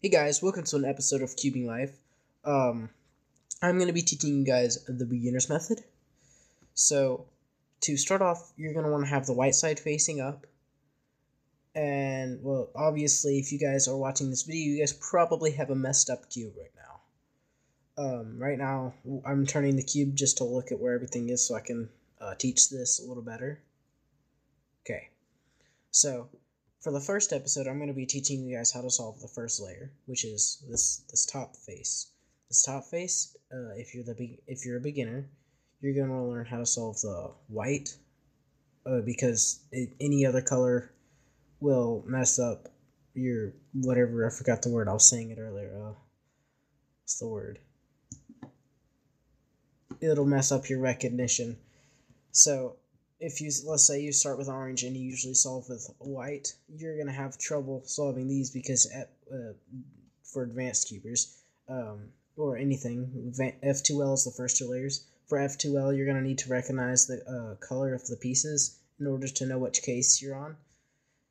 Hey guys, welcome to an episode of Cubing Life. I'm going to be teaching you guys the beginner's method. So, to start off, you're going to want to have the white side facing up. And, well, obviously, if you guys are watching this video, you guys probably have a messed up cube right now. Right now, I'm turning the cube just to look at where everything is so I can teach this a little better. Okay, so for the first episode, I'm going to be teaching you guys how to solve the first layer, which is this top face. This top face, if you're a beginner, you're going to learn how to solve the white, because any other color will mess up your whatever. I forgot the word. I was saying it earlier. What's the word? It'll mess up your recognition. So if you, let's say you start with orange and you usually solve with white, you're going to have trouble solving these because for advanced cubers, or anything, F2L is the first two layers. For F2L, you're going to need to recognize the color of the pieces in order to know which case you're on.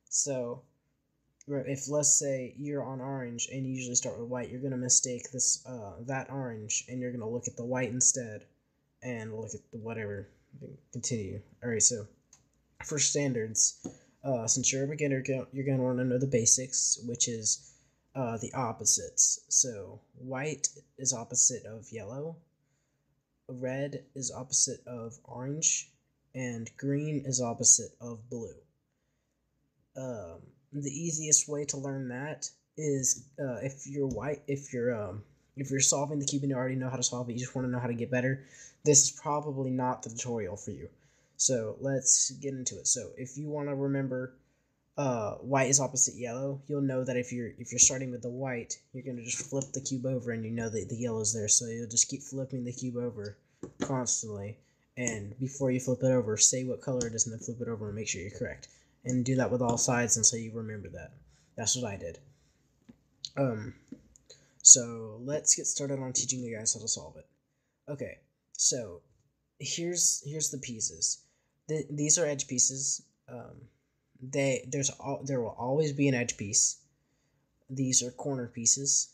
So if, let's say, you're on orange and you usually start with white, you're going to mistake that orange and you're going to look at the white instead and look at the whatever. Continue. Alright, so for standards, since you're a beginner, you're going to want to know the basics, which is the opposites. So white is opposite of yellow, red is opposite of orange, and green is opposite of blue. The easiest way to learn that is if you're solving the cube and you already know how to solve it, you just want to know how to get better, this is probably not the tutorial for you. So let's get into it. So if you want to remember white is opposite yellow, you'll know that if you're starting with the white, you're going to just flip the cube over and you know that the yellow's there. So you'll just keep flipping the cube over constantly. And before you flip it over, say what color it is and then flip it over and make sure you're correct. And do that with all sides until you remember that. That's what I did. So let's get started on teaching you guys how to solve it. Okay, so here's the pieces. These are edge pieces. There will always be an edge piece. These are corner pieces.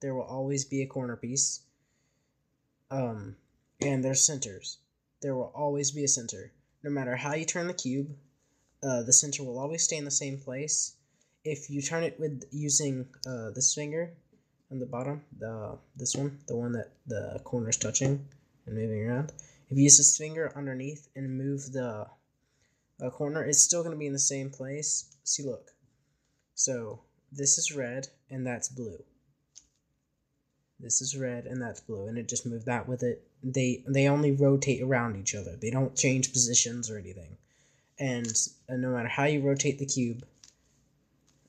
There will always be a corner piece. And there's centers. There will always be a center. No matter how you turn the cube, the center will always stay in the same place. If you turn it with using this finger on the bottom, this one, the one that the corner is touching and moving around, if you use this finger underneath and move the corner, it's still going to be in the same place. See, look. So this is red and that's blue. This is red and that's blue, and it just moved that with it. They only rotate around each other. They don't change positions or anything. And no matter how you rotate the cube,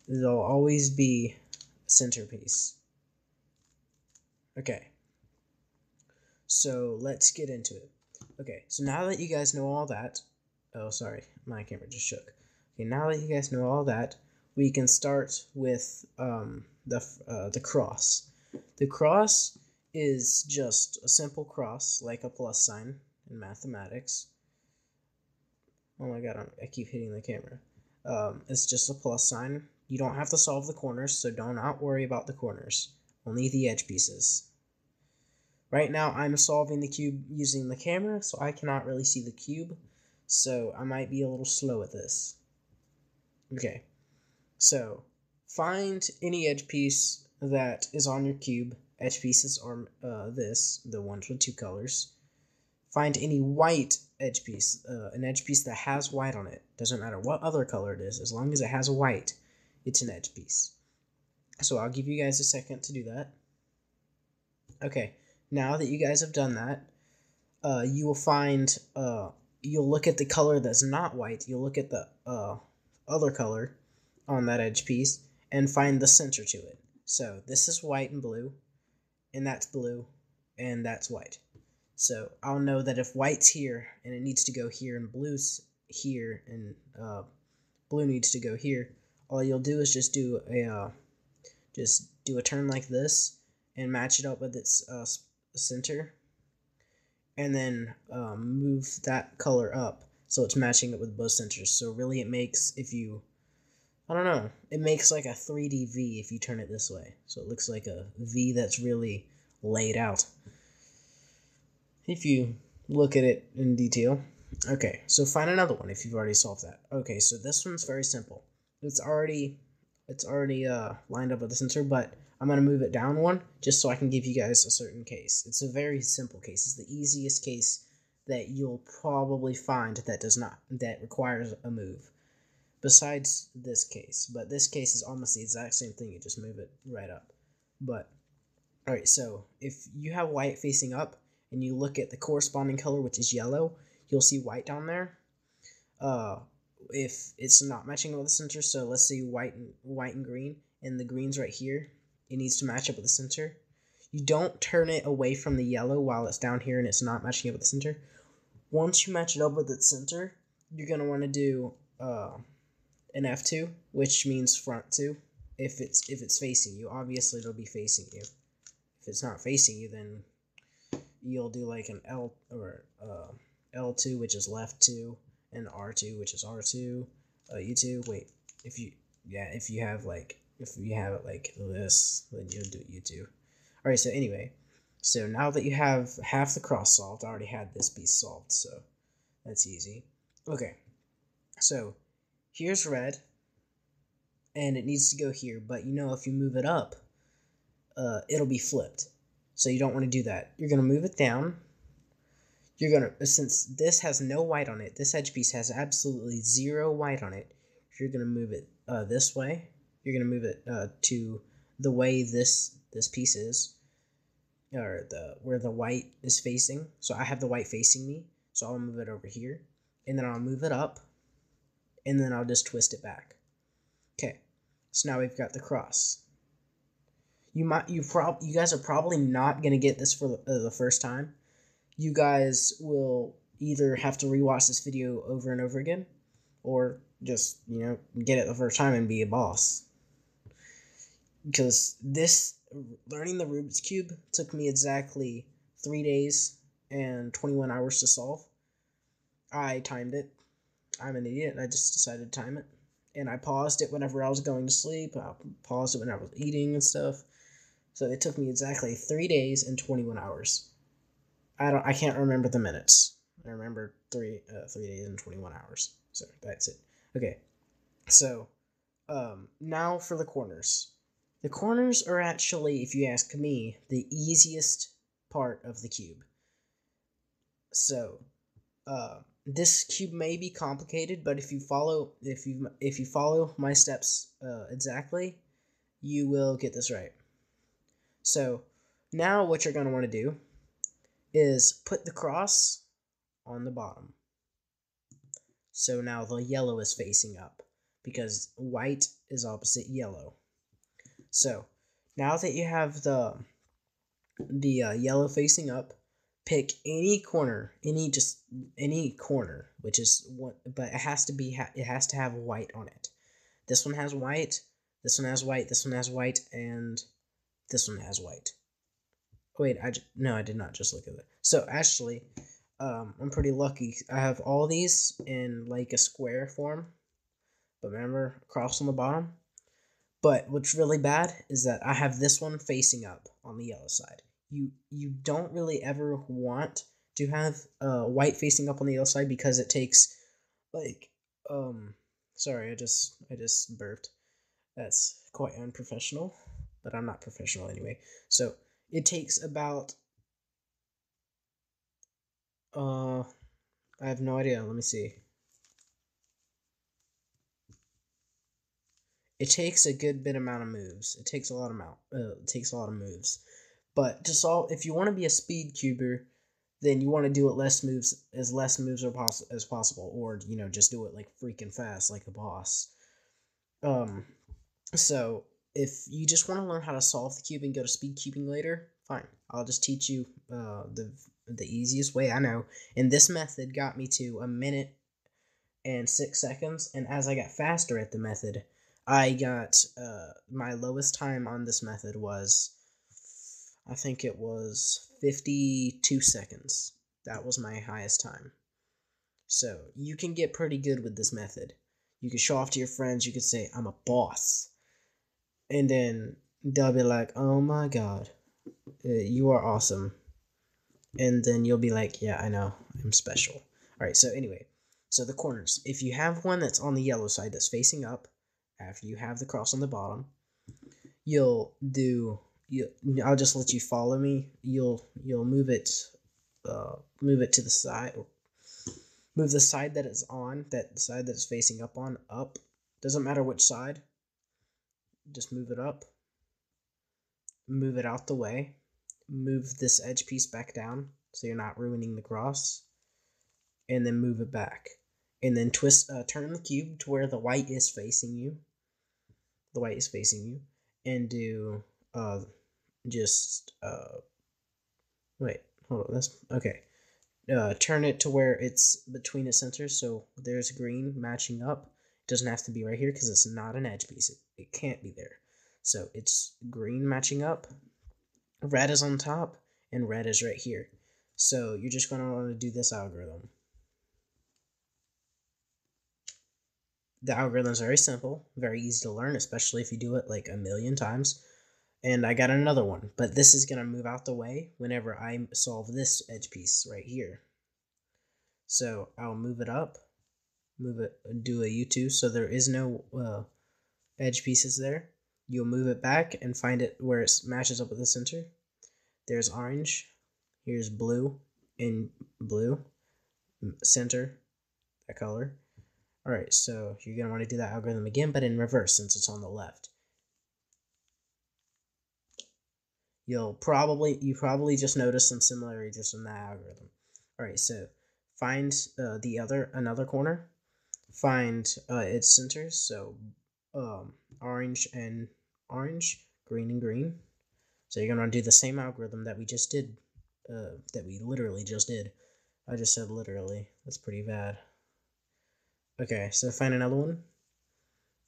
there'll always be a centerpiece. Okay, so let's get into it. Okay, so now that you guys know all that, oh sorry, my camera just shook. Okay, now that you guys know all that, we can start with the cross. The cross is just a simple cross, like a plus sign in mathematics. Oh my god, I keep hitting the camera. It's just a plus sign. You don't have to solve the corners, so do not worry about the corners. Only the edge pieces. Right now, I'm solving the cube using the camera, so I cannot really see the cube. So I might be a little slow at this. Okay. So, find any edge piece that is on your cube. Edge pieces are the ones with two colors. Find any white edge piece, an edge piece that has white on it. Doesn't matter what other color it is, as long as it has a white, it's an edge piece. So I'll give you guys a second to do that. Okay, now that you guys have done that, you will find, you'll look at the color that's not white, you'll look at the other color on that edge piece, and find the center to it. So this is white and blue, and that's blue, and that's white. So I'll know that if white's here and it needs to go here and blue's here and blue needs to go here, all you'll do is just do a turn like this and match it up with its center, and then move that color up so it's matching it with both centers. So really it makes, if you I don't know. It makes like a 3D V if you turn it this way. So it looks like a V that's really laid out. If you look at it in detail. Okay, so find another one if you've already solved that. Okay, so this one's very simple. It's already lined up with the center, but I'm going to move it down one just so I can give you guys a certain case. It's a very simple case. It's the easiest case that you'll probably find that requires a move. Besides this case, but this case is almost the exact same thing. You just move it right up. But all right, so if you have white facing up and you look at the corresponding color, which is yellow, you'll see white down there. If it's not matching with the center, so let's say white and green, and the green's right here, it needs to match up with the center. You don't turn it away from the yellow while it's down here and it's not matching up with the center. Once you match it up with the center, you're gonna want to do an F2, which means front 2. If it's facing you, obviously it'll be facing you. If it's not facing you, then you'll do like an L or L2, which is left 2, and R2, which is R2. U2. Wait, if you have it like this, then you'll do U2. All right. So anyway, so now that you have half the cross solved, I already had this piece solved, so that's easy. Okay. So here's red, and it needs to go here, but if you move it up, it'll be flipped. So you don't want to do that. You're going to move it down. Since this has no white on it, this edge piece has absolutely 0 white on it, you're going to move it this way. You're going to move it to the way this piece is, or where the white is facing. So I have the white facing me, so I'll move it over here, and then I'll move it up, and then I'll just twist it back. Okay, so now we've got the cross. You guys are probably not gonna get this for the first time. You guys will either have to rewatch this video over and over again, or just get it the first time and be a boss. Because learning the Rubik's Cube took me exactly 3 days and 21 hours to solve. I timed it. I'm an idiot, and I just decided to time it. And I paused it whenever I was going to sleep. I paused it when I was eating and stuff. So it took me exactly 3 days and 21 hours. I can't remember the minutes. I remember 3 days and 21 hours. So that's it. Okay. So now for the corners. The corners are actually, if you ask me, the easiest part of the cube. So this cube may be complicated, but if you follow my steps exactly, you will get this right. So now what you're going to want to do is put the cross on the bottom. So now the yellow is facing up because white is opposite yellow. So now that you have the yellow facing up, pick any corner, any corner, which is one, but it has to have white on it. This one has white, this one has white, this one has white, and this one has white. Wait, I did not just look at it. So actually, I'm pretty lucky. I have all these in like a square form, but remember, cross on the bottom. But what's really bad is that I have this one facing up on the yellow side. You don't really ever want to have white facing up on the yellow side because it takes like sorry, I just burped. That's quite unprofessional, but I'm not professional anyway. So it takes about I have no idea. Let me see. It takes a good bit amount of moves. It takes a lot of moves. But to solve, if you want to be a speed cuber, then you want to do it less moves as possible, or just do it like freaking fast, like a boss. So if you just want to learn how to solve the cube and go to speed cubing later, fine. I'll just teach you the easiest way I know. And this method got me to 1 minute and 6 seconds. And as I got faster at the method, I got my lowest time on this method was, I think it was 52 seconds. That was my highest time. So you can get pretty good with this method. You could show off to your friends. You could say, I'm a boss. And then they'll be like, oh my god, you are awesome. And then you'll be like, yeah, I know, I'm special. All right, so anyway, so the corners. If you have one that's on the yellow side that's facing up, after you have the cross on the bottom, you'll do, I'll just let you follow me. You'll move it to the side. Move the side that it's on, the side that it's facing up on, up. Doesn't matter which side. Just move it up. Move it out the way. Move this edge piece back down so you're not ruining the cross. And then move it back. And then turn the cube to where the white is facing you. The white is facing you. And do, wait, hold on, that's, okay. Turn it to where it's between the centers, so there's green matching up. It doesn't have to be right here because it's not an edge piece. It can't be there. So it's green matching up, red is on top, and red is right here. So you're just going to want to do this algorithm. The algorithm is very simple, very easy to learn, especially if you do it like a million times. And I got another one, but this is going to move out the way whenever I solve this edge piece right here. So I'll move it up, do a U2, so there is no edge pieces there. You'll move it back and find it where it matches up with the center. There's orange, here's blue, and blue, center, that color. Alright, so you're going to want to do that algorithm again, but in reverse since it's on the left. You probably just noticed some similarities from that algorithm. Alright, so find another corner, find its centers, so orange and orange, green and green. So you're going to do the same algorithm that we just did, that we literally just did. I just said literally, that's pretty bad. Okay, so find another one,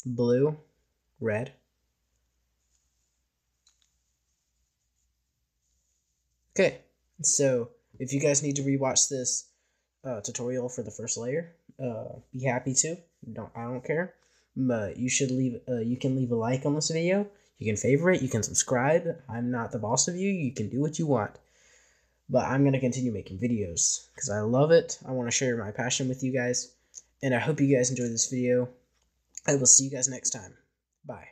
blue, red. Okay, so if you guys need to rewatch this tutorial for the first layer, be happy to. I don't care, but you should leave. You can leave a like on this video. You can favorite. You can subscribe. I'm not the boss of you. You can do what you want, but I'm gonna continue making videos because I love it. I want to share my passion with you guys, and I hope you guys enjoyed this video. I will see you guys next time. Bye.